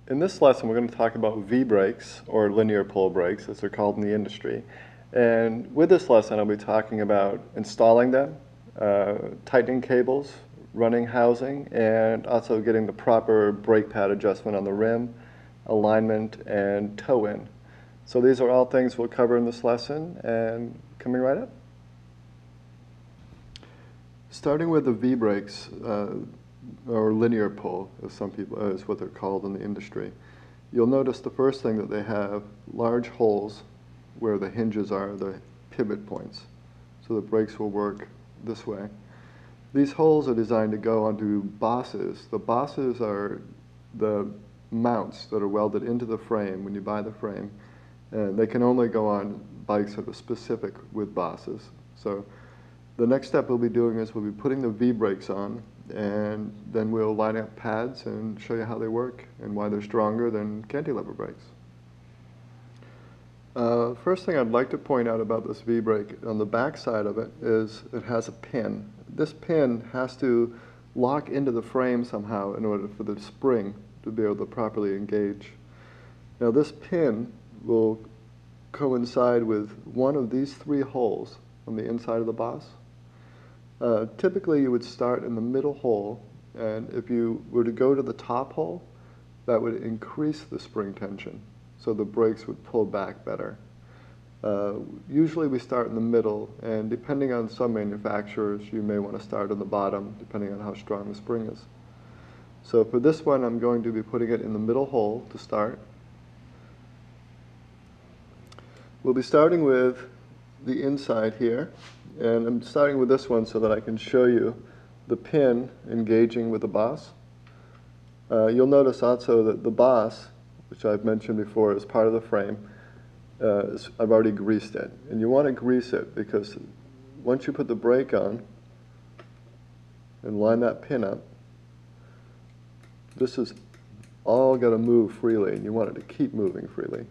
In this lesson, we're going to talk about V-brakes, or linear pull brakes, as they're called in the industry. And with this lesson, I'll be talking about installing them, tightening cables, running housing, and also getting the proper brake pad adjustment on the rim, alignment, and toe-in. So these are all things we'll cover in this lesson, and coming right up. Starting with the V-brakes, or linear pull, as some people, is what they're called in the industry. You'll notice the first thing that they have large holes where the hinges are, the pivot points. So the brakes will work this way. These holes are designed to go onto bosses. The bosses are the mounts that are welded into the frame when you buy the frame. And they can only go on bikes that are specific with bosses. So the next step we'll be doing is we'll be putting the V-brakes on, and then we'll line up pads and show you how they work and why they're stronger than cantilever brakes. First thing I'd like to point out about this V-brake, on the back side of it, is it has a pin. This pin has to lock into the frame somehow in order for the spring to be able to properly engage. Now this pin will coincide with one of these three holes on the inside of the boss. Typically you would start in the middle hole, and if you were to go to the top hole, that would increase the spring tension, so the brakes would pull back better. Usually we start in the middle, and depending on some manufacturers, you may want to start on the bottom, depending on how strong the spring is. So for this one, I'm going to be putting it in the middle hole to start. We'll be starting with the inside here, and I'm starting with this one so that I can show you the pin engaging with the boss. You'll notice also that the boss, which I've mentioned before is part of the frame, I've already greased it. And you want to grease it because once you put the brake on and line that pin up, this is all got to move freely, and you want it to keep moving freely.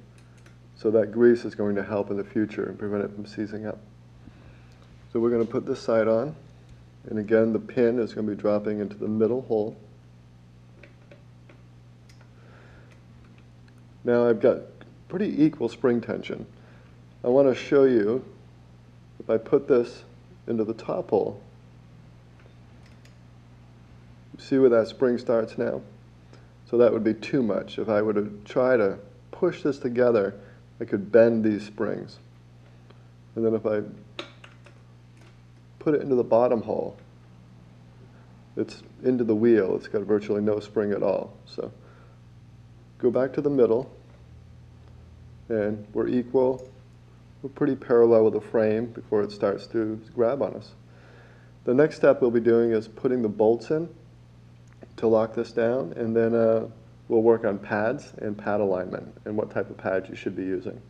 So that grease is going to help in the future and prevent it from seizing up. So we're going to put this side on, and again the pin is going to be dropping into the middle hole. Now I've got pretty equal spring tension. I want to show you, if I put this into the top hole, see where that spring starts now? So that would be too much. If I were to try to push this together, I could bend these springs. And then if I put it into the bottom hole, it's into the wheel. It's got virtually no spring at all. So go back to the middle, and we're equal. We're pretty parallel with the frame before it starts to grab on us. The next step we'll be doing is putting the bolts in to lock this down, and then we'll work on pads and pad alignment and what type of pads you should be using.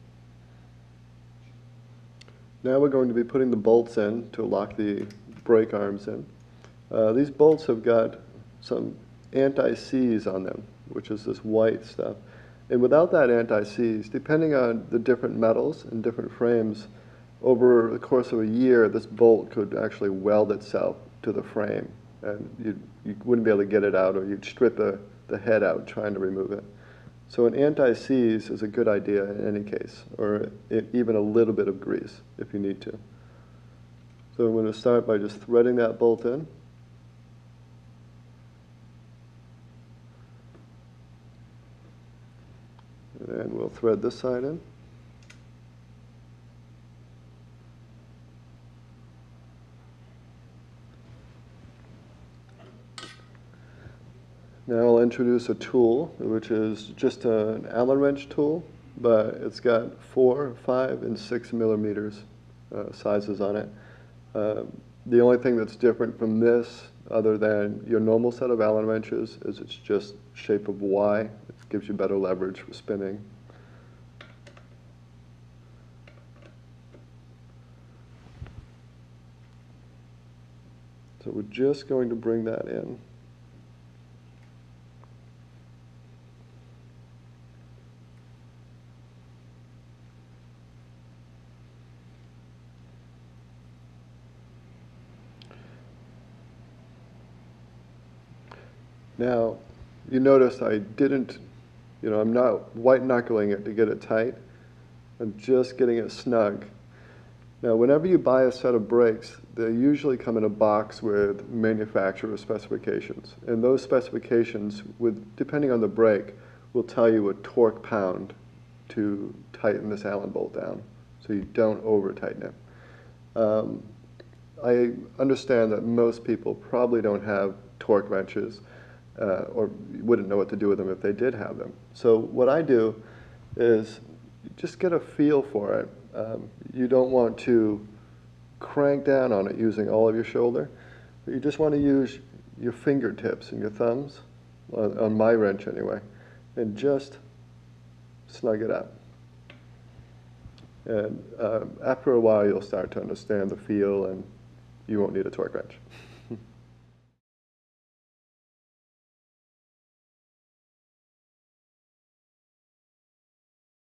Now we're going to be putting the bolts in to lock the brake arms in. These bolts have got some anti-seize on them, which is this white stuff. And without that anti-seize, depending on the different metals and different frames, over the course of a year, this bolt could actually weld itself to the frame, and you wouldn't be able to get it out, or you'd strip the head out trying to remove it. So an anti-seize is a good idea in any case, or even a little bit of grease if you need to. So I'm going to start by just threading that bolt in. And we'll thread this side in. Now I'll introduce a tool, which is just an Allen wrench tool, but it's got 4, 5, and 6 millimeters sizes on it. The only thing that's different from this, other than your normal set of Allen wrenches, is it's just shape of Y. It gives you better leverage for spinning. So we're just going to bring that in. Now, you notice I didn't You know, I'm not white knuckling it to get it tight. I'm just getting it snug. Now, whenever you buy a set of brakes, they usually come in a box with manufacturer specifications. And those specifications, depending on the brake, will tell you a torque pound to tighten this Allen bolt down, so you don't over-tighten it. I understand that most people probably don't have torque wrenches or wouldn't know what to do with them if they did have them. So what I do is just get a feel for it. You don't want to crank down on it using all of your shoulder, but you just want to use your fingertips and your thumbs, on my wrench anyway, and just snug it up. And after a while, you'll start to understand the feel, and you won't need a torque wrench.